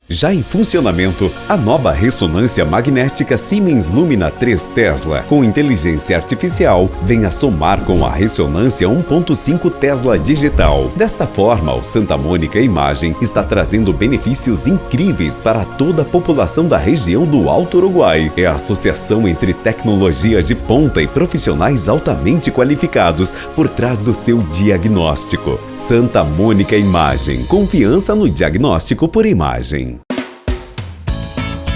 Já em funcionamento, a nova ressonância magnética Siemens Lumina 3 Tesla, com inteligência artificial, vem a somar com a ressonância 1.5 Tesla digital. Desta forma, o Santa Mônica Imagem está trazendo benefícios incríveis para toda a população da região do Alto Uruguai. É a associação entre tecnologias de ponta e profissionais altamente qualificados por trás do seu diagnóstico. Santa Mônica Imagem, confiança no diagnóstico por imagem.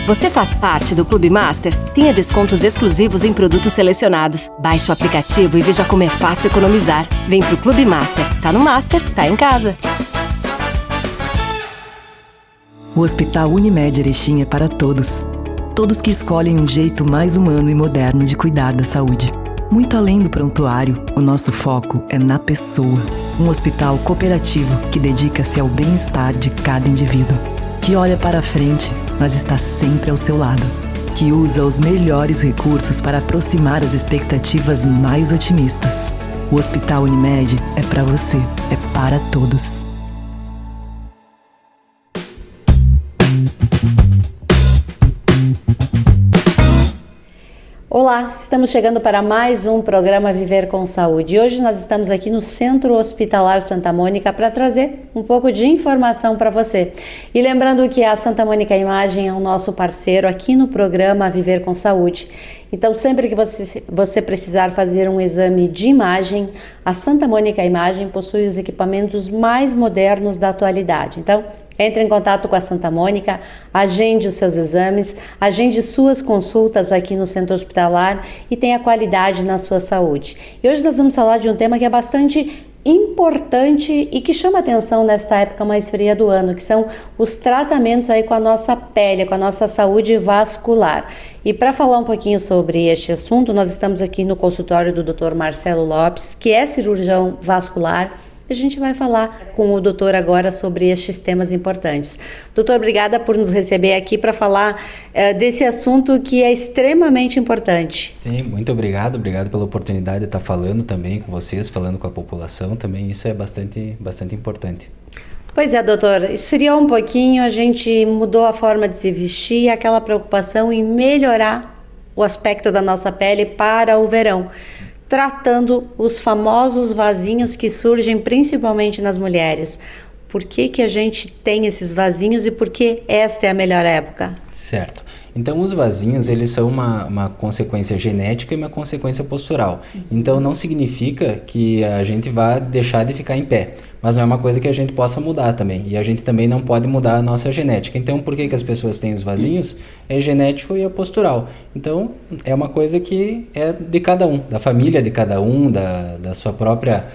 Você faz parte do Clube Master? Tenha descontos exclusivos em produtos selecionados. Baixe o aplicativo e veja como é fácil economizar. Vem pro Clube Master. Tá no Master, tá em casa. O Hospital Unimed Erechim é para todos. Todos que escolhem um jeito mais humano e moderno de cuidar da saúde. Muito além do prontuário, o nosso foco é na pessoa. Um hospital cooperativo que dedica-se ao bem-estar de cada indivíduo. Que olha para frente, mas está sempre ao seu lado. Que usa os melhores recursos para aproximar as expectativas mais otimistas. O Hospital Unimed é para você, é para todos. Olá, estamos chegando para mais um programa Viver com Saúde. E hoje nós estamos aqui no Centro Hospitalar Santa Mônica para trazer um pouco de informação para você. E lembrando que a Santa Mônica Imagem é o nosso parceiro aqui no programa Viver com Saúde. Então, sempre que você precisar fazer um exame de imagem, a Santa Mônica Imagem possui os equipamentos mais modernos da atualidade. Então, entre em contato com a Santa Mônica, agende os seus exames, agende suas consultas aqui no Centro Hospitalar e tenha qualidade na sua saúde. E hoje nós vamos falar de um tema que é bastante importante e que chama atenção nesta época mais fria do ano, que são os tratamentos aí com a nossa pele, com a nossa saúde vascular. E para falar um pouquinho sobre este assunto, nós estamos aqui no consultório do Dr. Marcelo Lopes, que é cirurgião vascular. A gente vai falar com o doutor agora sobre estes temas importantes. Doutor, obrigada por nos receber aqui para falar desse assunto que é extremamente importante. Sim, muito obrigado pela oportunidade de estar falando também com vocês, falando com a população também, isso é bastante importante. Pois é, doutor, esfriou um pouquinho, a gente mudou a forma de se vestir, aquela preocupação em melhorar o aspecto da nossa pele para o verão, tratando os famosos vasinhos que surgem principalmente nas mulheres. Por que a gente tem esses vasinhos e por que esta é a melhor época? Certo. Então, os vasinhos, eles são uma consequência genética e uma consequência postural. Então, não significa que a gente vá deixar de ficar em pé, mas não é uma coisa que a gente possa mudar também. E a gente também não pode mudar a nossa genética. Então, por que as pessoas têm os vasinhos? É genético e é postural. Então, é uma coisa que é de cada um, da família de cada um, da sua própria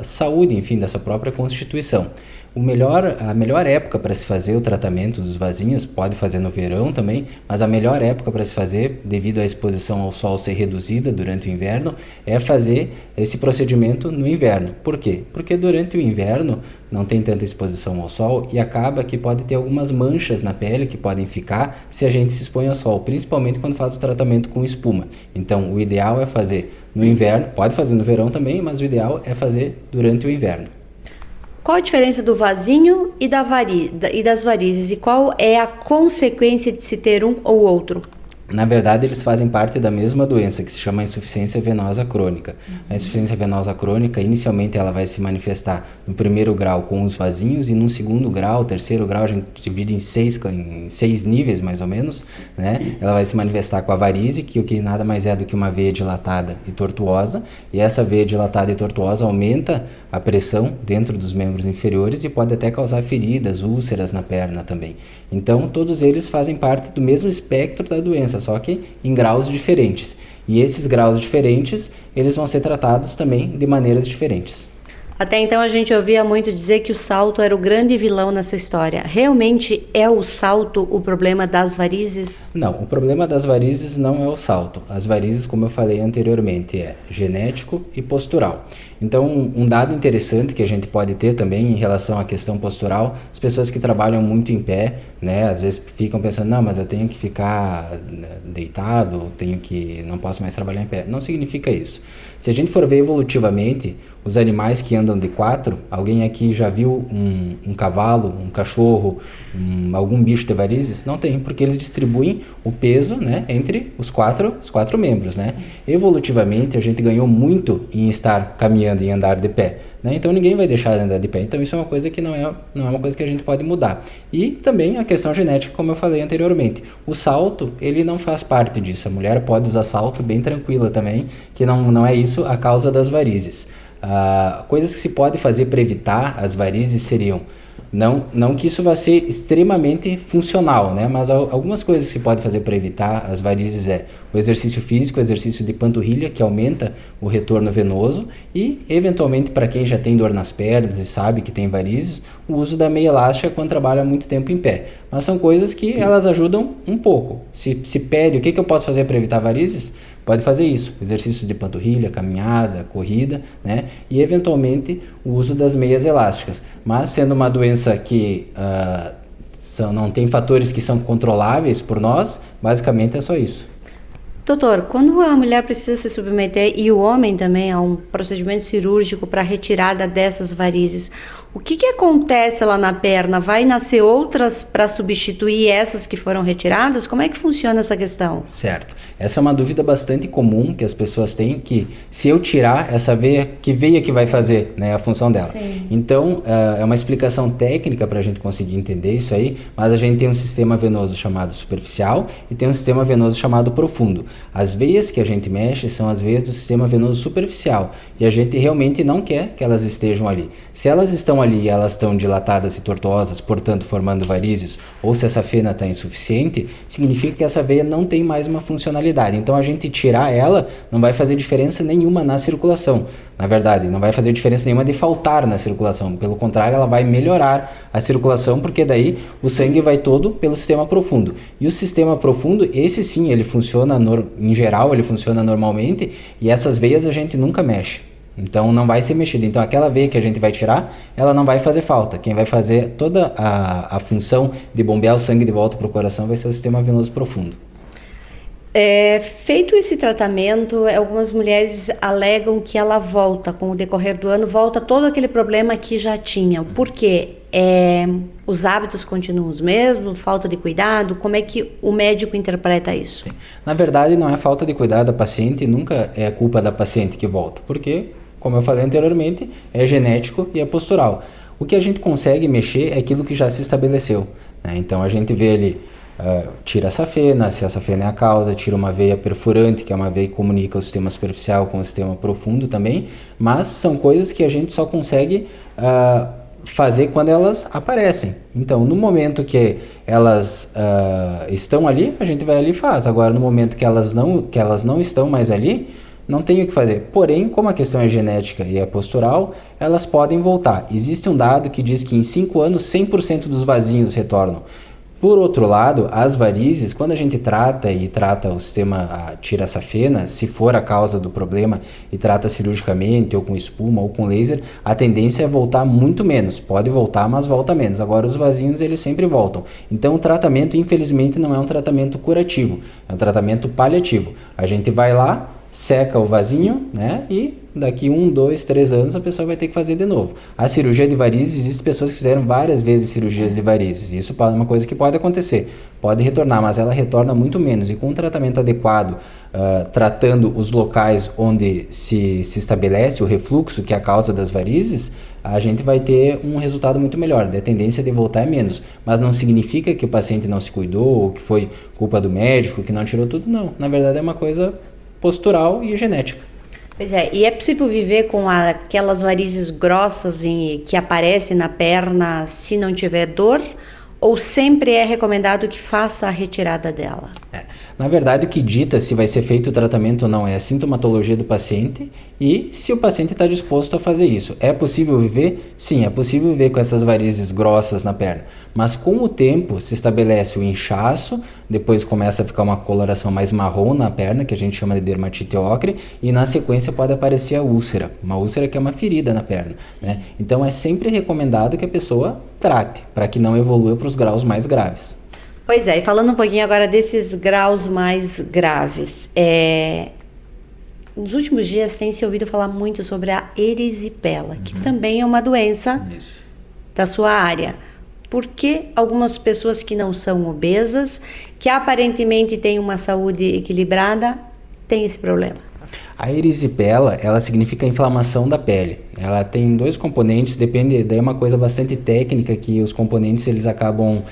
saúde, enfim, da sua própria constituição. A melhor época para se fazer o tratamento dos vasinhos, pode fazer no verão também, mas a melhor época para se fazer, devido à exposição ao sol ser reduzida durante o inverno, é fazer esse procedimento no inverno. Por quê? Porque durante o inverno não tem tanta exposição ao sol e acaba que pode ter algumas manchas na pele que podem ficar se a gente se expõe ao sol, principalmente quando faz o tratamento com espuma. Então, o ideal é fazer no inverno, pode fazer no verão também, mas o ideal é fazer durante o inverno. Qual a diferença do vasinho e das varizes e qual é a consequência de se ter um ou outro? Na verdade, eles fazem parte da mesma doença, que se chama insuficiência venosa crônica. A insuficiência venosa crônica, inicialmente, ela vai se manifestar no primeiro grau com os vasinhos e no segundo grau, terceiro grau, a gente divide em seis níveis, mais ou menos, né? Ela vai se manifestar com a varize, que nada mais é do que uma veia dilatada e tortuosa, e essa veia dilatada e tortuosa aumenta a pressão dentro dos membros inferiores e pode até causar feridas, úlceras na perna também. Então, todos eles fazem parte do mesmo espectro da doença, só que em graus diferentes. E esses graus diferentes, eles vão ser tratados também de maneiras diferentes. Até então a gente ouvia muito dizer que o salto era o grande vilão nessa história. Realmente é o salto o problema das varizes? Não, o problema das varizes não é o salto. As varizes, como eu falei anteriormente, é genético e postural. Então, um dado interessante que a gente pode ter também em relação à questão postural, as pessoas que trabalham muito em pé, né, às vezes ficam pensando, não, mas eu tenho que ficar deitado, não posso mais trabalhar em pé. Não significa isso. Se a gente for ver evolutivamente, os animais que andam de 4, alguém aqui já viu um cavalo, um cachorro, algum bicho de varizes? Não tem, porque eles distribuem o peso, né, entre os quatro membros, né? Evolutivamente, a gente ganhou muito em estar caminhando e andar de pé, né? Então ninguém vai deixar de andar de pé. Então isso é uma coisa que não é uma coisa que a gente pode mudar. E também a questão genética, como eu falei anteriormente. O salto, ele não faz parte disso. A mulher pode usar salto bem tranquila também, que não é isso a causa das varizes. Coisas que se pode fazer para evitar as varizes seriam, não que isso vai ser extremamente funcional, né? Mas algumas coisas que se pode fazer para evitar as varizes é o exercício físico, o exercício de panturrilha, que aumenta o retorno venoso, e eventualmente para quem já tem dor nas pernas e sabe que tem varizes, o uso da meia elástica quando trabalha muito tempo em pé. Mas são coisas que elas ajudam um pouco. Se pede o que eu posso fazer para evitar varizes, pode fazer isso, exercícios de panturrilha, caminhada, corrida, né? E eventualmente o uso das meias elásticas. Mas sendo uma doença que não tem fatores que são controláveis por nós, basicamente é só isso. Doutor, quando a mulher precisa se submeter, e o homem também, a um procedimento cirúrgico para retirada dessas varizes, o que acontece lá na perna? Vai nascer outras para substituir essas que foram retiradas? Como é que funciona essa questão? Certo. Essa é uma dúvida bastante comum que as pessoas têm, que se eu tirar essa veia, que veia que vai fazer, né, a função dela? Sim. Então, é uma explicação técnica para a gente conseguir entender isso aí, mas a gente tem um sistema venoso chamado superficial e tem um sistema venoso chamado profundo. As veias que a gente mexe são as veias do sistema venoso superficial e a gente realmente não quer que elas estejam ali. Se elas estão ali e elas estão dilatadas e tortuosas, portanto formando varizes, ou se essa fena está insuficiente, significa que essa veia não tem mais uma funcionalidade. Então a gente tirar ela não vai fazer diferença nenhuma na circulação. Na verdade, não vai fazer diferença nenhuma de faltar na circulação. Pelo contrário, ela vai melhorar a circulação, porque daí o sangue vai todo pelo sistema profundo. E o sistema profundo, esse sim, ele funciona, em geral, ele funciona normalmente, e essas veias a gente nunca mexe. Então não vai ser mexido. Então aquela veia que a gente vai tirar, ela não vai fazer falta. Quem vai fazer toda a função de bombear o sangue de volta para o coração vai ser o sistema venoso profundo. Feito esse tratamento, algumas mulheres alegam que ela volta, com o decorrer do ano, volta todo aquele problema que já tinha. Por quê? Os hábitos continuam os mesmos, falta de cuidado? Como é que o médico interpreta isso? Sim. Na verdade, não é falta de cuidado da paciente, nunca é culpa da paciente que volta, porque, como eu falei anteriormente, é genético e é postural. O que a gente consegue mexer é aquilo que já se estabeleceu, né? Então a gente vê ali, tira essa fena, se essa fena é a causa, tira uma veia perfurante, que é uma veia que comunica o sistema superficial com o sistema profundo também, mas são coisas que a gente só consegue fazer quando elas aparecem. Então, no momento que elas estão ali, a gente vai ali e faz. Agora, no momento que elas não estão mais ali, não tem o que fazer. Porém, como a questão é genética e é postural, elas podem voltar. Existe um dado que diz que em 5 anos, 100% dos vasinhos retornam. Por outro lado, as varizes, quando a gente trata o sistema, tira essa fena, se for a causa do problema e trata cirurgicamente, ou com espuma, ou com laser, a tendência é voltar muito menos. Pode voltar, mas volta menos. Agora, os vasinhos, eles sempre voltam. Então, o tratamento, infelizmente, não é um tratamento curativo, é um tratamento paliativo. A gente vai lá, seca o vasinho, né, e daqui 1, 2, 3 anos a pessoa vai ter que fazer de novo. A cirurgia de varizes, existem pessoas que fizeram várias vezes cirurgias de varizes. Isso é uma coisa que pode acontecer, pode retornar, mas ela retorna muito menos. E com um tratamento adequado, tratando os locais onde se estabelece o refluxo, que é a causa das varizes, a gente vai ter um resultado muito melhor. A tendência de voltar é menos, mas não significa que o paciente não se cuidou, ou que foi culpa do médico, que não tirou tudo, não. Na verdade é uma coisa postural e genética. Pois é, e é possível viver com aquelas varizes grossas que aparecem na perna se não tiver dor? Ou sempre é recomendado que faça a retirada dela? Na verdade, o que dita se vai ser feito o tratamento ou não é a sintomatologia do paciente e se o paciente está disposto a fazer isso. É possível viver? Sim, é possível viver com essas varizes grossas na perna, mas com o tempo se estabelece o inchaço, depois começa a ficar uma coloração mais marrom na perna, que a gente chama de dermatite ocre, e na sequência pode aparecer a úlcera, uma úlcera que é uma ferida na perna, né? Então é sempre recomendado que a pessoa trate, para que não evolua para os graus mais graves. Pois é, e falando um pouquinho agora desses graus mais graves, nos últimos dias tem se ouvido falar muito sobre a erisipela, que também é uma doença da sua área. Por que algumas pessoas que não são obesas, que aparentemente têm uma saúde equilibrada, têm esse problema? A erisipela, ela significa inflamação da pele. Ela tem 2 componentes, depende, daí é uma coisa bastante técnica que os componentes eles acabam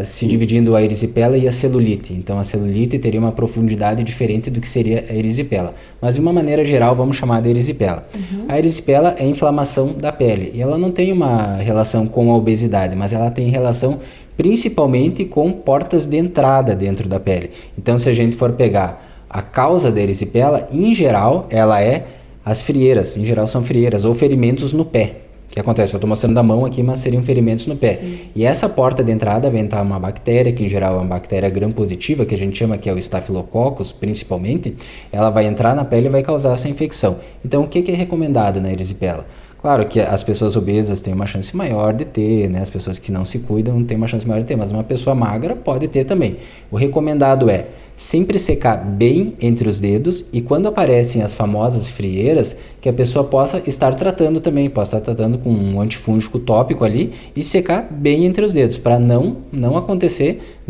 se dividindo a erisipela e a celulite. Então a celulite teria uma profundidade diferente do que seria a erisipela. Mas de uma maneira geral vamos chamar de erisipela. A erisipela é a inflamação da pele e ela não tem uma relação com a obesidade, mas ela tem relação principalmente com portas de entrada dentro da pele. Então se a gente for pegar a causa da erisipela, em geral, ela é as frieiras, em geral são frieiras ou ferimentos no pé. O que acontece? Eu estou mostrando a mão aqui, mas seriam ferimentos no pé. Sim. E essa porta de entrada vai entrar uma bactéria, que em geral é uma bactéria gram-positiva, que a gente chama que é o Staphylococcus, principalmente, ela vai entrar na pele e vai causar essa infecção. Então, o que é recomendado na erisipela? Claro que as pessoas obesas têm uma chance maior de ter, né? As pessoas que não se cuidam têm uma chance maior de ter, mas uma pessoa magra pode ter também. O recomendado é sempre secar bem entre os dedos e quando aparecem as famosas frieiras, que a pessoa possa estar tratando também, possa estar tratando com um antifúngico tópico ali e secar bem entre os dedos, para não acontecer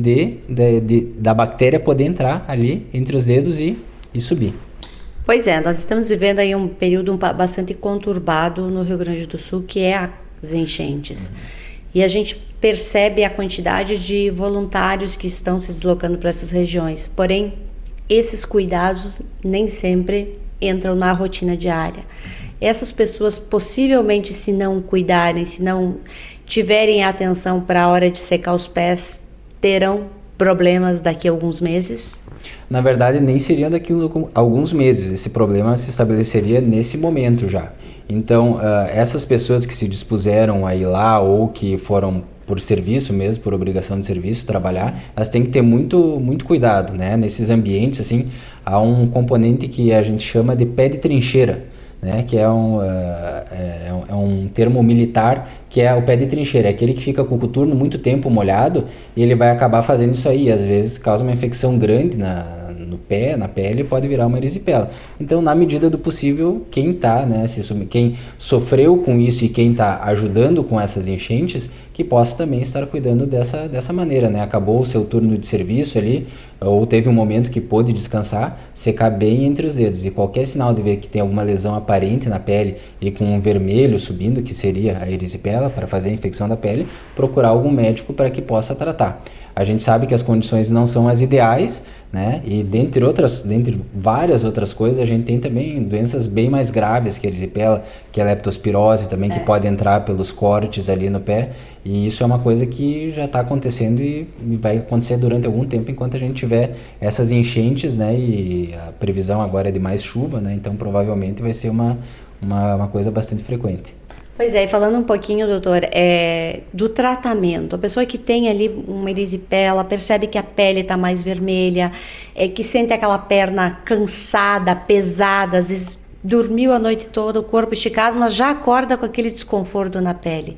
da bactéria poder entrar ali entre os dedos e subir. Pois é, nós estamos vivendo aí um período bastante conturbado no Rio Grande do Sul, que é as enchentes. E a gente percebe a quantidade de voluntários que estão se deslocando para essas regiões. Porém, esses cuidados nem sempre entram na rotina diária. Essas pessoas possivelmente, se não cuidarem, se não tiverem atenção para a hora de secar os pés, terão problemas daqui a alguns meses? Na verdade, nem seria daqui a alguns meses. Esse problema se estabeleceria nesse momento já. Então, essas pessoas que se dispuseram a ir lá ou que foram por serviço mesmo, por obrigação de serviço, trabalhar, elas têm que ter muito cuidado, né? Nesses ambientes, assim, há um componente que a gente chama de pé de trincheira, né? Que é um termo militar, que é o pé de trincheira, é aquele que fica com o coturno muito tempo molhado e ele vai acabar fazendo isso aí, às vezes causa uma infecção grande no pé, na pele, pode virar uma erisipela. Então, na medida do possível, quem quem sofreu com isso e quem está ajudando com essas enchentes, que possa também estar cuidando dessa maneira, né? Acabou o seu turno de serviço ali, ou teve um momento que pôde descansar, secar bem entre os dedos. E qualquer sinal de ver que tem alguma lesão aparente na pele e com um vermelho subindo, que seria a erisipela, para fazer a infecção da pele, procurar algum médico para que possa tratar. A gente sabe que as condições não são as ideais, né? E dentre várias outras coisas, a gente tem também doenças bem mais graves que a erisipela, que é a leptospirose também, que pode entrar pelos cortes ali no pé. E isso é uma coisa que já está acontecendo e vai acontecer durante algum tempo enquanto a gente tiver essas enchentes, né? E a previsão agora é de mais chuva, né? Então provavelmente vai ser uma coisa bastante frequente. Pois é, e falando um pouquinho, doutor, do tratamento, a pessoa que tem ali uma erisipela, percebe que a pele está mais vermelha, que sente aquela perna cansada, pesada, às vezes dormiu a noite toda, o corpo esticado, mas já acorda com aquele desconforto na pele,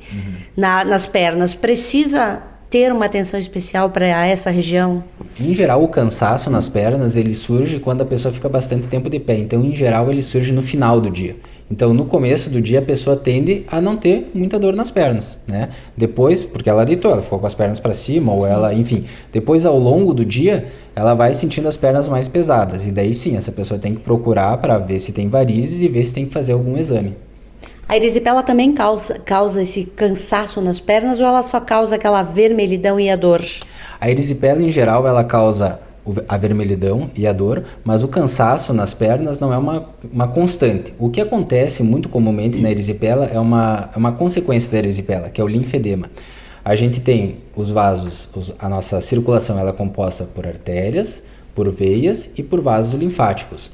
nas pernas, precisa ter uma atenção especial para essa região? Em geral, o cansaço nas pernas, ele surge quando a pessoa fica bastante tempo de pé. Então, em geral, ele surge no final do dia. Então, no começo do dia, a pessoa tende a não ter muita dor nas pernas, né? Depois, porque ela deitou, ela ficou com as pernas para cima, ou ela, enfim. Depois, ao longo do dia, ela vai sentindo as pernas mais pesadas. E daí, sim, essa pessoa tem que procurar para ver se tem varizes e ver se tem que fazer algum exame. A erisipela também causa esse cansaço nas pernas ou ela só causa aquela vermelhidão e a dor? A erisipela, em geral, ela causa a vermelhidão e a dor, mas o cansaço nas pernas não é uma constante. O que acontece muito comumente na erisipela é uma consequência da erisipela, que é o linfedema. A gente tem os vasos, a nossa circulação ela é composta por artérias, por veias e por vasos linfáticos.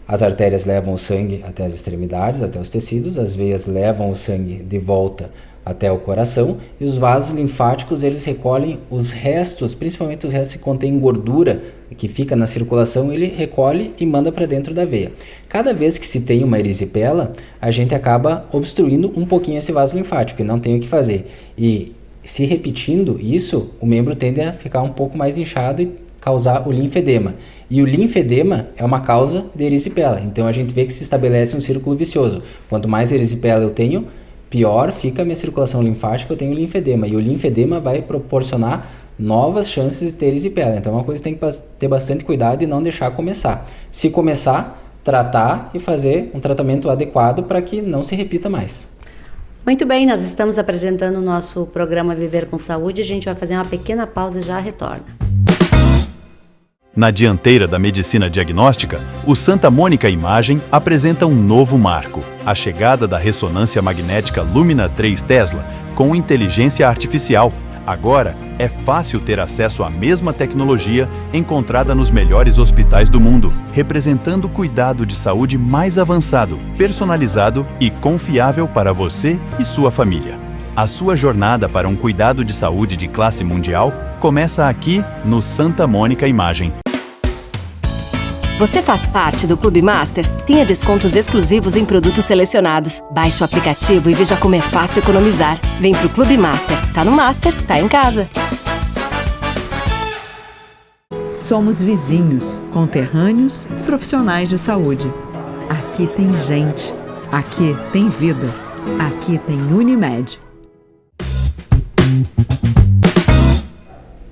As artérias levam o sangue até as extremidades, até os tecidos, as veias levam o sangue de volta até o coração, e os vasos linfáticos eles recolhem os restos, principalmente os restos que contêm gordura que fica na circulação, ele recolhe e manda para dentro da veia. Cada vez que se tem uma erisipela, a gente acaba obstruindo um pouquinho esse vaso linfático e não tem o que fazer. E se repetindo isso, o membro tende a ficar um pouco mais inchado e causar o linfedema. E o linfedema é uma causa de erisipela. Então a gente vê que se estabelece um círculo vicioso. Quanto mais erisipela eu tenho, pior fica a minha circulação linfática, eu tenho linfedema. E o linfedema vai proporcionar novas chances de ter erisipela. Então é uma coisa que tem que ter bastante cuidado e não deixar começar. Se começar, tratar e fazer um tratamento adequado para que não se repita mais. Muito bem, nós estamos apresentando o nosso programa Viver com Saúde. A gente vai fazer uma pequena pausa e já retorna. Na dianteira da medicina diagnóstica, o Santa Mônica Imagem apresenta um novo marco, a chegada da ressonância magnética Lumina 3 Tesla com inteligência artificial. Agora, é fácil ter acesso à mesma tecnologia encontrada nos melhores hospitais do mundo, representando o cuidado de saúde mais avançado, personalizado e confiável para você e sua família. A sua jornada para um cuidado de saúde de classe mundial começa aqui no Santa Mônica Imagem. Você faz parte do Clube Master? Tenha descontos exclusivos em produtos selecionados. Baixe o aplicativo e veja como é fácil economizar. Vem pro Clube Master. Tá no Master, tá em casa. Somos vizinhos, conterrâneos e profissionais de saúde. Aqui tem gente. Aqui tem vida. Aqui tem Unimed.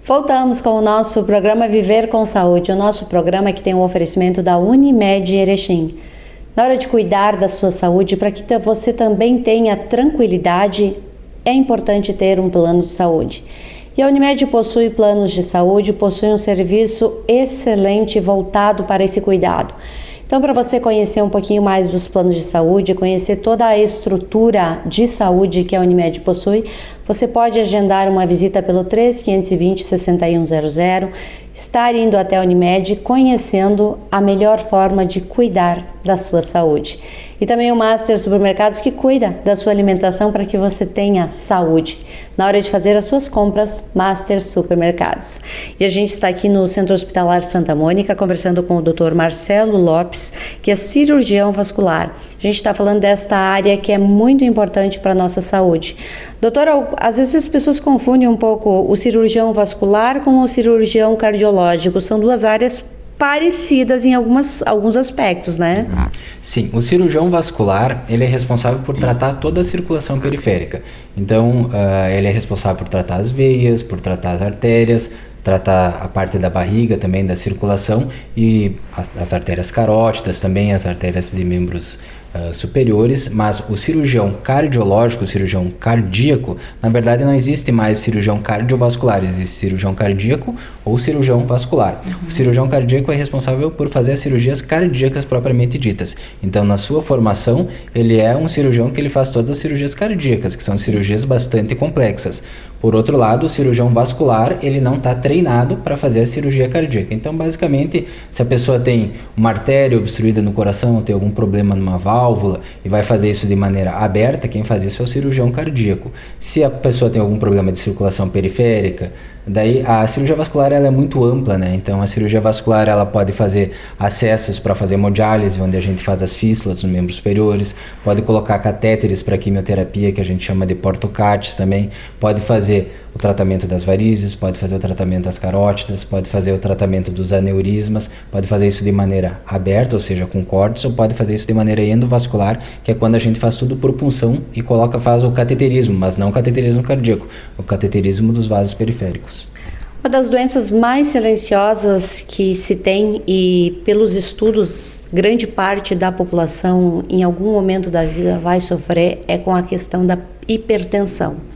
Voltamos com o nosso programa Viver com Saúde, o nosso programa que tem um oferecimento da Unimed Erechim. Na hora de cuidar da sua saúde, para que você também tenha tranquilidade, é importante ter um plano de saúde. E a Unimed possui planos de saúde, possui um serviço excelente voltado para esse cuidado. Então, para você conhecer um pouquinho mais dos planos de saúde, conhecer toda a estrutura de saúde que a Unimed possui, você pode agendar uma visita pelo 3520-6100, estar indo até a Unimed, conhecendo a melhor forma de cuidar da sua saúde. E também o Master Supermercados, que cuida da sua alimentação para que você tenha saúde. Na hora de fazer as suas compras, Master Supermercados. E a gente está aqui no Centro Hospitalar Santa Mônica, conversando com o Dr. Marcelo Lopes, que é cirurgião vascular. A gente está falando desta área que é muito importante para a nossa saúde. Doutor, às vezes as pessoas confundem um pouco o cirurgião vascular com o cirurgião cardiológico. São duas áreas parecidas em alguns aspectos, né? Sim, o cirurgião vascular, ele é responsável por tratar toda a circulação periférica. Então, ele é responsável por tratar as veias, por tratar as artérias, tratar a parte da barriga também, da circulação, e as artérias carótidas também, as artérias de membros superiores. Mas o cirurgião cardiológico, o cirurgião cardíaco, na verdade não existe mais cirurgião cardiovascular, existe cirurgião cardíaco ou cirurgião vascular. O cirurgião cardíaco é responsável por fazer as cirurgias cardíacas propriamente ditas. Então, na sua formação, ele é um cirurgião que ele faz todas as cirurgias cardíacas, que são cirurgias bastante complexas. Por outro lado, o cirurgião vascular, ele não está treinado para fazer a cirurgia cardíaca. Então, basicamente, se a pessoa tem uma artéria obstruída no coração, tem algum problema numa válvula e vai fazer isso de maneira aberta, quem faz isso é o cirurgião cardíaco. Se a pessoa tem algum problema de circulação periférica, daí a cirurgia vascular ela é muito ampla, né? Então a cirurgia vascular ela pode fazer acessos para fazer hemodiálise, onde a gente faz as fístulas nos membros superiores, pode colocar catéteres para quimioterapia, que a gente chama de portocates também, pode fazer o tratamento das varizes, pode fazer o tratamento das carótidas, pode fazer o tratamento dos aneurismas, pode fazer isso de maneira aberta, ou seja, com cortes, ou pode fazer isso de maneira endovascular, que é quando a gente faz tudo por punção e faz o cateterismo, mas não o cateterismo cardíaco, o cateterismo dos vasos periféricos. Uma das doenças mais silenciosas que se tem, e pelos estudos, grande parte da população em algum momento da vida vai sofrer, é com a questão da hipertensão.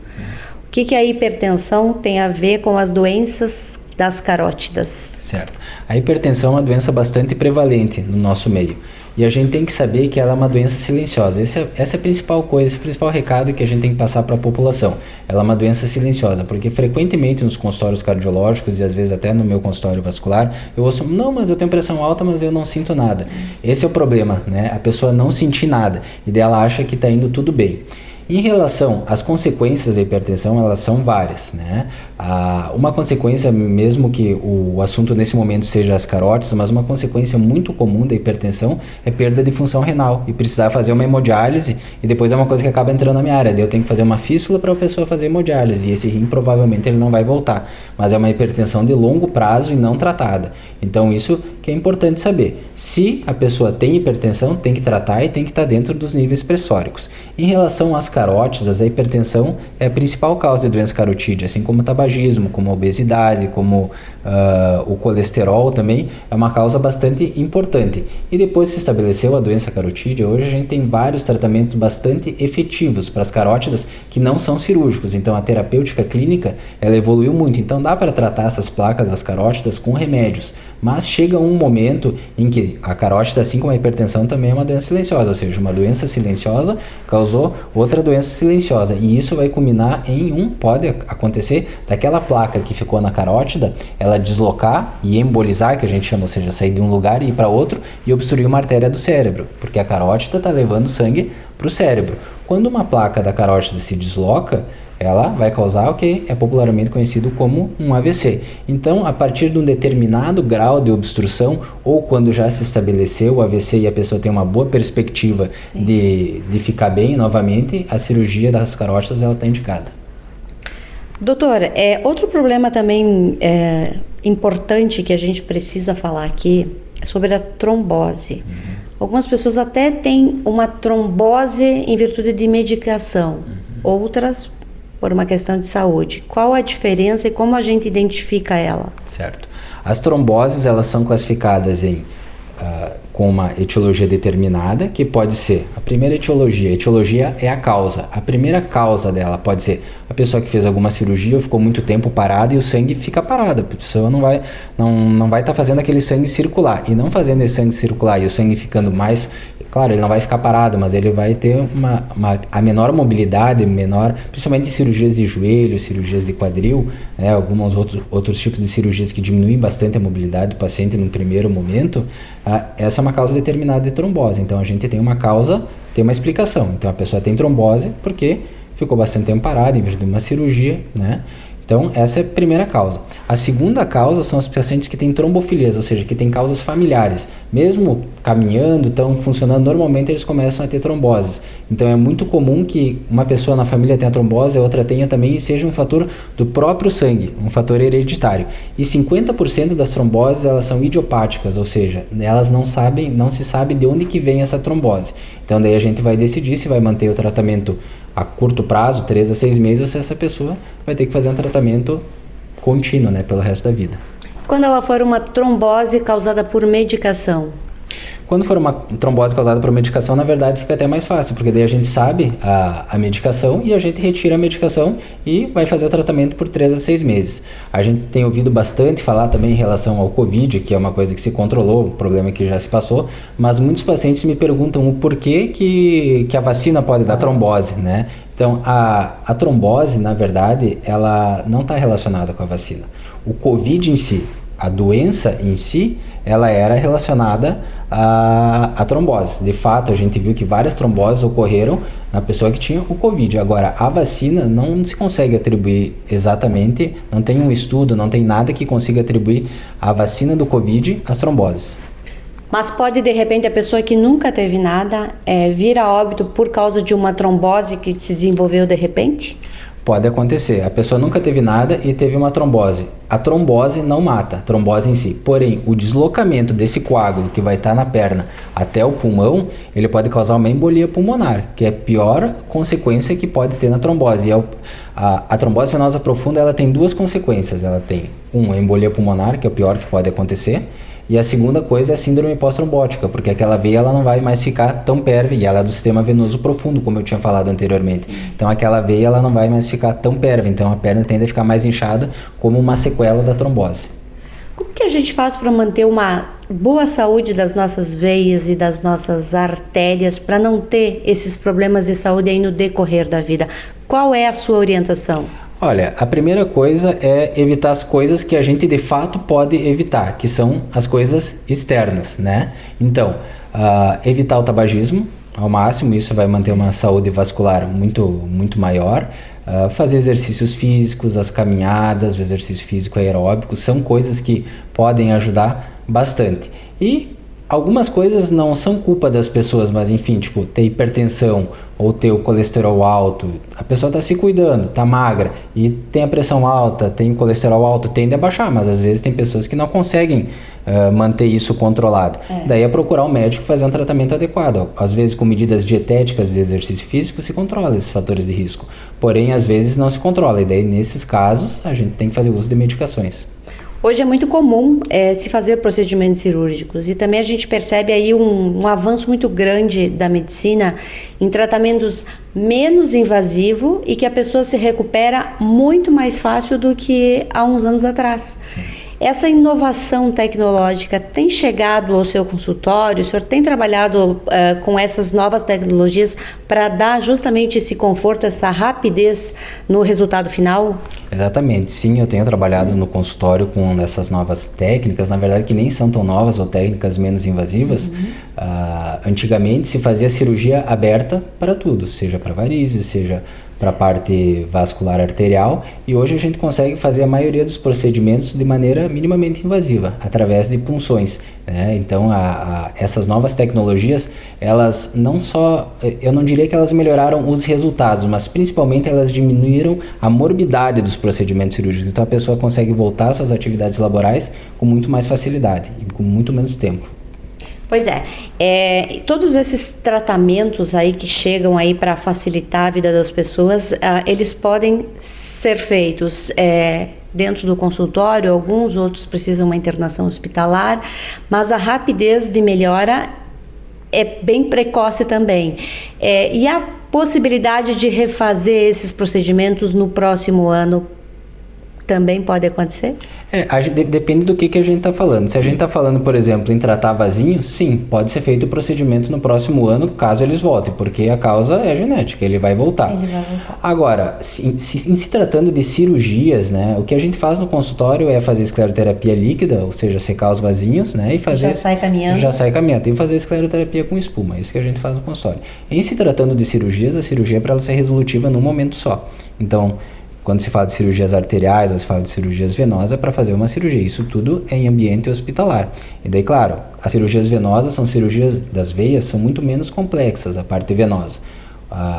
O que a hipertensão tem a ver com as doenças das carótidas? Certo. A hipertensão é uma doença bastante prevalente no nosso meio. E a gente tem que saber que ela é uma doença silenciosa. Essa é a principal coisa, esse é o principal recado que a gente tem que passar para a população. Ela é uma doença silenciosa, porque frequentemente nos consultórios cardiológicos e às vezes até no meu consultório vascular, eu ouço, não, mas eu tenho pressão alta, mas eu não sinto nada. Esse é o problema, né? A pessoa não sentir nada e daí ela acha que está indo tudo bem. Em relação às consequências da hipertensão, elas são várias, né? Uma consequência, mesmo que o assunto nesse momento seja as carótidas, mas uma consequência muito comum da hipertensão é perda de função renal e precisar fazer uma hemodiálise, e depois é uma coisa que acaba entrando na minha área, daí eu tenho que fazer uma fístula para a pessoa fazer hemodiálise, e esse rim provavelmente ele não vai voltar, mas é uma hipertensão de longo prazo e não tratada. Então isso que é importante saber. Se a pessoa tem hipertensão, tem que tratar e tem que estar dentro dos níveis pressóricos. Em relação às carótidas, a hipertensão é a principal causa de doença carotídea, assim como o tabagismo, como a obesidade, como o colesterol também, é uma causa bastante importante. E depois que se estabeleceu a doença carotídea, hoje a gente tem vários tratamentos bastante efetivos para as carótidas que não são cirúrgicos. Então a terapêutica clínica, ela evoluiu muito. Então dá para tratar essas placas das carótidas com remédios. Mas chega um momento em que a carótida, assim como a hipertensão, também é uma doença silenciosa, ou seja, uma doença silenciosa causou outra doença silenciosa, e isso vai culminar em pode acontecer daquela placa que ficou na carótida, ela deslocar e embolizar, que a gente chama, ou seja, sair de um lugar e ir para outro e obstruir uma artéria do cérebro, porque a carótida está levando sangue para o cérebro. Quando uma placa da carótida se desloca, ela vai causar o que é popularmente conhecido como um AVC. Então, a partir de um determinado grau de obstrução, ou quando já se estabeleceu o AVC e a pessoa tem uma boa perspectiva de ficar bem novamente, a cirurgia das carótidas está indicada. Doutor, outro problema também importante que a gente precisa falar aqui é sobre a trombose. Algumas pessoas até têm uma trombose em virtude de medicação, outras por uma questão de saúde. Qual a diferença e como a gente identifica ela? Certo. As tromboses, elas são classificadas com uma etiologia determinada, que pode ser a primeira etiologia. A etiologia é a causa. A primeira causa dela pode ser a pessoa que fez alguma cirurgia ou ficou muito tempo parada e o sangue fica parado. A pessoa não vai estar fazendo aquele sangue circular. E não fazendo esse sangue circular e o sangue ficando mais... Claro, ele não vai ficar parado, mas ele vai ter a menor mobilidade, principalmente em cirurgias de joelho, cirurgias de quadril, né, alguns outros tipos de cirurgias que diminuem bastante a mobilidade do paciente no primeiro momento. Essa é uma causa determinada de trombose. Então a gente tem uma causa, tem uma explicação. Então a pessoa tem trombose porque ficou bastante tempo parada em vez de uma cirurgia, né? Então, essa é a primeira causa. A segunda causa são os pacientes que têm trombofilias, ou seja, que têm causas familiares. Mesmo caminhando, estão funcionando normalmente, eles começam a ter tromboses. Então, é muito comum que uma pessoa na família tenha trombose, a outra tenha também, e seja um fator do próprio sangue, um fator hereditário. E 50% das tromboses, elas são idiopáticas, ou seja, elas não se sabe de onde que vem essa trombose. Então, daí a gente vai decidir se vai manter o tratamento a curto prazo, 3 a 6 meses, ou se essa pessoa vai ter que fazer um tratamento contínuo, né, pelo resto da vida. Quando ela for uma trombose causada por medicação? Quando for uma trombose causada por medicação, na verdade fica até mais fácil, porque daí a gente sabe a medicação e a gente retira a medicação e vai fazer o tratamento por 3 a 6 meses. A gente tem ouvido bastante falar também em relação ao Covid, que é uma coisa que se controlou, um problema que já se passou, mas muitos pacientes me perguntam o porquê que a vacina pode dar trombose, né? Então, a trombose, na verdade, ela não está relacionada com a vacina. O Covid em si, a doença em si, ela era relacionada à trombose. De fato, a gente viu que várias tromboses ocorreram na pessoa que tinha o Covid. Agora, a vacina não se consegue atribuir exatamente, não tem um estudo, não tem nada que consiga atribuir a vacina do Covid às tromboses. Mas pode, de repente, a pessoa que nunca teve nada vir a óbito por causa de uma trombose que se desenvolveu de repente? Pode acontecer. A pessoa nunca teve nada e teve uma trombose. A trombose não mata, a trombose em si. Porém, o deslocamento desse coágulo que vai estar na perna até o pulmão, ele pode causar uma embolia pulmonar, que é a pior consequência que pode ter na trombose. E a trombose venosa profunda, ela tem 2 consequências. Ela tem a embolia pulmonar, que é o pior que pode acontecer. E a segunda coisa é a síndrome pós-trombótica, porque aquela veia ela não vai mais ficar tão pérvia, e ela é do sistema venoso profundo, como eu tinha falado anteriormente. Então aquela veia ela não vai mais ficar tão pérvia, então a perna tende a ficar mais inchada como uma sequela da trombose. Como que a gente faz para manter uma boa saúde das nossas veias e das nossas artérias, para não ter esses problemas de saúde aí no decorrer da vida? Qual é a sua orientação? Olha, a primeira coisa é evitar as coisas que a gente de fato pode evitar, que são as coisas externas, né? Então, evitar o tabagismo ao máximo, isso vai manter uma saúde vascular muito maior. Fazer exercícios físicos, as caminhadas, o exercício físico aeróbico, são coisas que podem ajudar bastante. E algumas coisas não são culpa das pessoas, mas enfim, tipo, ter hipertensão ou ter o colesterol alto, a pessoa está se cuidando, está magra e tem a pressão alta, tem o colesterol alto, tende a baixar, mas às vezes tem pessoas que não conseguem manter isso controlado. Daí é procurar um médico e fazer um tratamento adequado. Às vezes com medidas dietéticas e exercício físico se controla esses fatores de risco, porém às vezes não se controla e daí nesses casos a gente tem que fazer uso de medicações. Hoje é muito comum se fazer procedimentos cirúrgicos e também a gente percebe aí um avanço muito grande da medicina em tratamentos menos invasivos e que a pessoa se recupera muito mais fácil do que há uns anos atrás. Sim. Essa inovação tecnológica tem chegado ao seu consultório? O senhor tem trabalhado com essas novas tecnologias para dar justamente esse conforto, essa rapidez no resultado final? Exatamente, sim, eu tenho trabalhado no consultório com essas novas técnicas, na verdade que nem são tão novas, ou técnicas menos invasivas. Antigamente se fazia cirurgia aberta para tudo, seja para varizes, seja para a parte vascular arterial, e hoje a gente consegue fazer a maioria dos procedimentos de maneira minimamente invasiva, através de punções, né? Então essas novas tecnologias, elas não só, eu não diria que elas melhoraram os resultados, mas principalmente elas diminuíram a morbidade dos procedimentos cirúrgicos, então a pessoa consegue voltar às suas atividades laborais com muito mais facilidade e com muito menos tempo. Pois todos esses tratamentos aí que chegam aí para facilitar a vida das pessoas, eles podem ser feitos dentro do consultório, alguns outros precisam uma internação hospitalar, mas a rapidez de melhora é bem precoce também. E a possibilidade de refazer esses procedimentos no próximo ano também pode acontecer? Depende do que a gente está falando. Se a gente está falando, por exemplo, em tratar vasinhos, sim, pode ser feito o procedimento no próximo ano, caso eles voltem, porque a causa é genética, ele vai voltar. Agora, em se tratando de cirurgias, né, o que a gente faz no consultório é fazer escleroterapia líquida, ou seja, secar os vasinhos, né, e fazer... Já sai caminhando. Tem que fazer escleroterapia com espuma, é isso que a gente faz no consultório. Em se tratando de cirurgias, a cirurgia é para ela ser resolutiva num momento só. Então, quando se fala de cirurgias arteriais ou se fala de cirurgias venosas, para fazer uma cirurgia. Isso tudo é em ambiente hospitalar. E daí, claro, as cirurgias venosas são cirurgias das veias, são muito menos complexas, a parte venosa.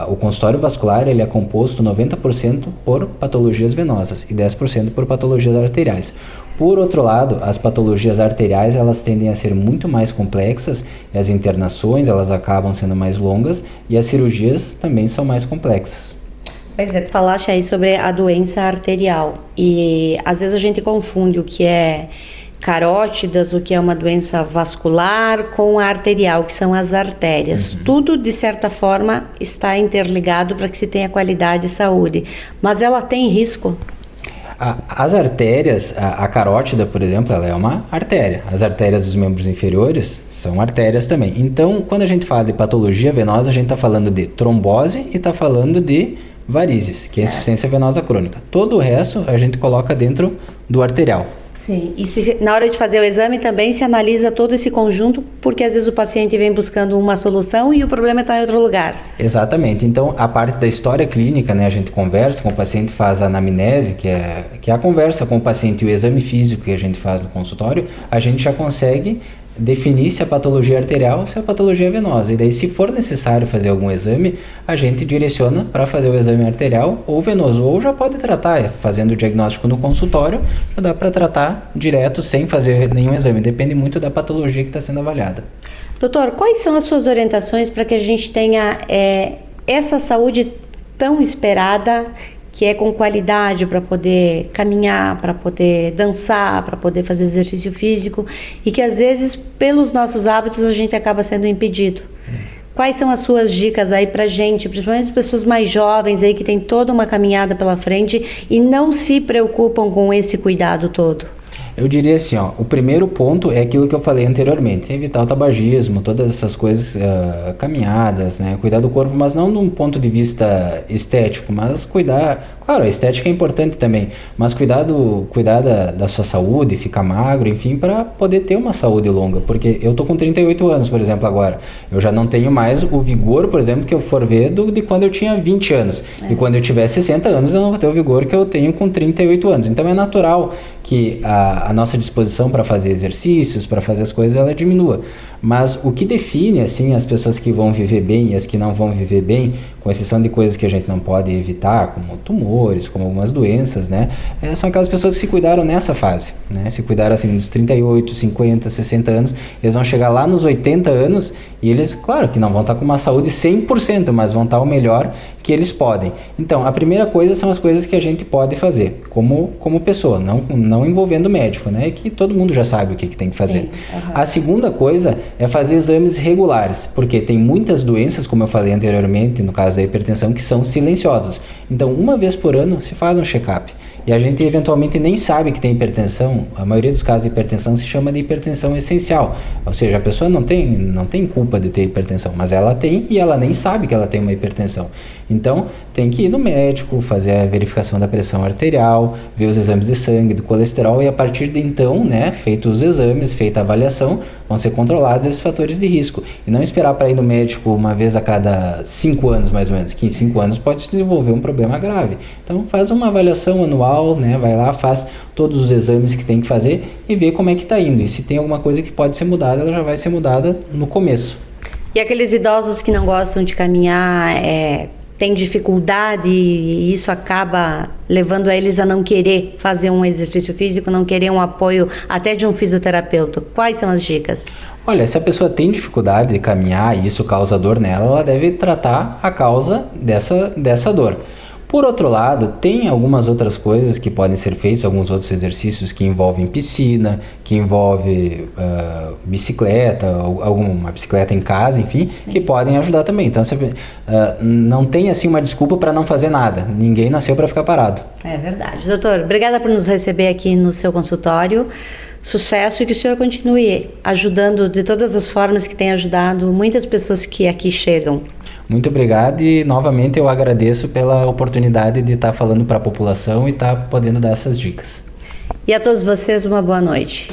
O consultório vascular ele é composto 90% por patologias venosas e 10% por patologias arteriais. Por outro lado, as patologias arteriais elas tendem a ser muito mais complexas, e as internações elas acabam sendo mais longas e as cirurgias também são mais complexas. Pois tu falaste aí sobre a doença arterial e às vezes a gente confunde o que é carótidas, o que é uma doença vascular com a arterial, que são as artérias. Tudo, de certa forma, está interligado para que se tenha qualidade e saúde, mas ela tem risco? As artérias, a carótida, por exemplo, ela é uma artéria. As artérias dos membros inferiores são artérias também. Então, quando a gente fala de patologia venosa, a gente está falando de trombose e está falando de varizes, que é insuficiência venosa crônica. Todo o resto a gente coloca dentro do arterial. Sim, e na hora de fazer o exame também se analisa todo esse conjunto, porque às vezes o paciente vem buscando uma solução e o problema está em outro lugar. Exatamente, então a parte da história clínica, né, a gente conversa com o paciente, faz a anamnese, que é a conversa com o paciente, e o exame físico que a gente faz no consultório, a gente já consegue definir se a patologia é arterial ou se a patologia é venosa. E daí, se for necessário fazer algum exame, a gente direciona para fazer o exame arterial ou venoso. Ou já pode tratar, fazendo o diagnóstico no consultório, já dá para tratar direto sem fazer nenhum exame. Depende muito da patologia que está sendo avaliada. Doutor, quais são as suas orientações para que a gente tenha essa saúde tão esperada, que é com qualidade, para poder caminhar, para poder dançar, para poder fazer exercício físico, e que às vezes, pelos nossos hábitos, a gente acaba sendo impedido? Quais são as suas dicas aí pra gente, principalmente as pessoas mais jovens aí que tem toda uma caminhada pela frente e não se preocupam com esse cuidado todo? Eu diria assim, o primeiro ponto é aquilo que eu falei anteriormente, evitar o tabagismo, todas essas coisas, caminhadas, né, cuidar do corpo, mas não de um ponto de vista estético, mas cuidar, claro, a estética é importante também, mas cuidar da sua saúde, ficar magro, enfim, para poder ter uma saúde longa, porque eu tô com 38 anos, por exemplo, agora, eu já não tenho mais o vigor, por exemplo, que eu for ver de quando eu tinha 20 anos, e quando eu tiver 60 anos eu não vou ter o vigor que eu tenho com 38 anos, então é natural que a nossa disposição para fazer exercícios, para fazer as coisas, ela diminua. Mas o que define, assim, as pessoas que vão viver bem e as que não vão viver bem, com exceção de coisas que a gente não pode evitar, como tumores, como algumas doenças, né? São aquelas pessoas que se cuidaram nessa fase, né? Se cuidaram, assim, dos 38, 50, 60 anos, eles vão chegar lá nos 80 anos e eles, claro, que não vão estar com uma saúde 100%, mas vão estar o melhor que eles podem. Então, a primeira coisa são as coisas que a gente pode fazer, como pessoa, não envolvendo médico, né? Que todo mundo já sabe o que tem que fazer. Sim, A segunda coisa é fazer exames regulares, porque tem muitas doenças, como eu falei anteriormente, no caso da hipertensão, que são silenciosas. Então, uma vez por ano se faz um check-up. E a gente eventualmente nem sabe que tem hipertensão. A maioria dos casos de hipertensão se chama de hipertensão essencial. Ou seja, a pessoa não tem culpa de ter hipertensão, mas ela tem e ela nem sabe que ela tem uma hipertensão. Então, tem que ir no médico, fazer a verificação da pressão arterial, ver os exames de sangue, do colesterol, e a partir de então, né, feitos os exames, feita a avaliação, vão ser controlados esses fatores de risco. E não esperar para ir no médico uma vez a cada 5 anos, mais ou menos, que em 5 anos pode se desenvolver um problema grave. Então, faz uma avaliação anual, né, vai lá, faz todos os exames que tem que fazer e vê como é que está indo. E se tem alguma coisa que pode ser mudada, ela já vai ser mudada no começo. E aqueles idosos que não gostam de caminhar, têm dificuldade e isso acaba levando a eles a não querer fazer um exercício físico, não querer um apoio até de um fisioterapeuta. Quais são as dicas? Olha, se a pessoa tem dificuldade de caminhar e isso causa dor nela, ela deve tratar a causa dessa dor. Por outro lado, tem algumas outras coisas que podem ser feitas, alguns outros exercícios que envolvem piscina, que envolve bicicleta, alguma bicicleta em casa, enfim, sim, que podem ajudar também. Então, não tem assim uma desculpa para não fazer nada. Ninguém nasceu para ficar parado. É verdade. Doutor, obrigada por nos receber aqui no seu consultório. Sucesso e que o senhor continue ajudando de todas as formas que tem ajudado muitas pessoas que aqui chegam. Muito obrigado e novamente eu agradeço pela oportunidade de estar falando para a população e estar podendo dar essas dicas. E a todos vocês uma boa noite.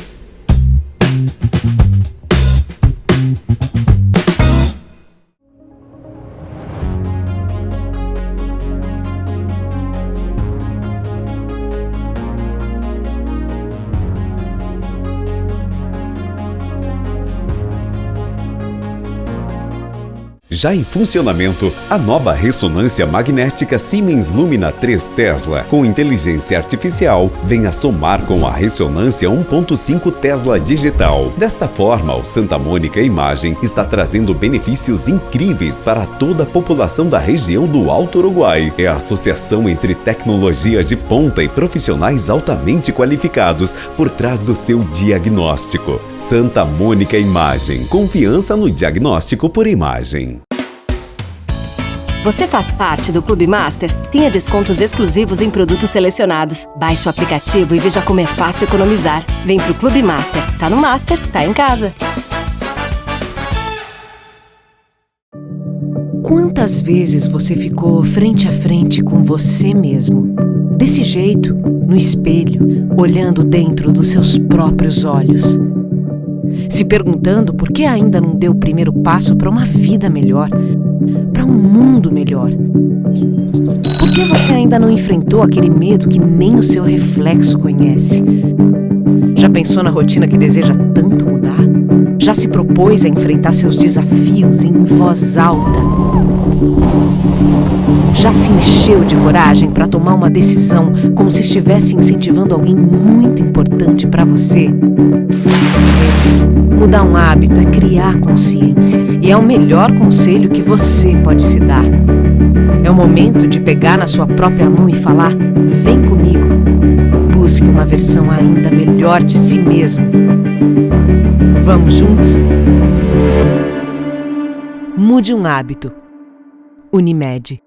Já em funcionamento, a nova ressonância magnética Siemens Lumina 3 Tesla, com inteligência artificial, vem a somar com a ressonância 1.5 Tesla digital. Desta forma, o Santa Mônica Imagem está trazendo benefícios incríveis para toda a população da região do Alto Uruguai. É a associação entre tecnologia de ponta e profissionais altamente qualificados por trás do seu diagnóstico. Santa Mônica Imagem. Confiança no diagnóstico por imagem. Você faz parte do Clube Master? Tenha descontos exclusivos em produtos selecionados. Baixe o aplicativo e veja como é fácil economizar. Vem pro Clube Master. Tá no Master, tá em casa. Quantas vezes você ficou frente a frente com você mesmo? Desse jeito, no espelho, olhando dentro dos seus próprios olhos. Se perguntando por que ainda não deu o primeiro passo para uma vida melhor, para um mundo melhor. Por que você ainda não enfrentou aquele medo que nem o seu reflexo conhece? Já pensou na rotina que deseja tanto mudar? Já se propôs a enfrentar seus desafios em voz alta? Já se encheu de coragem para tomar uma decisão como se estivesse incentivando alguém muito importante para você? Mudar um hábito é criar consciência e é o melhor conselho que você pode se dar. É o momento de pegar na sua própria mão e falar: vem comigo. Busque uma versão ainda melhor de si mesmo. Vamos juntos? Mude um hábito. Unimed.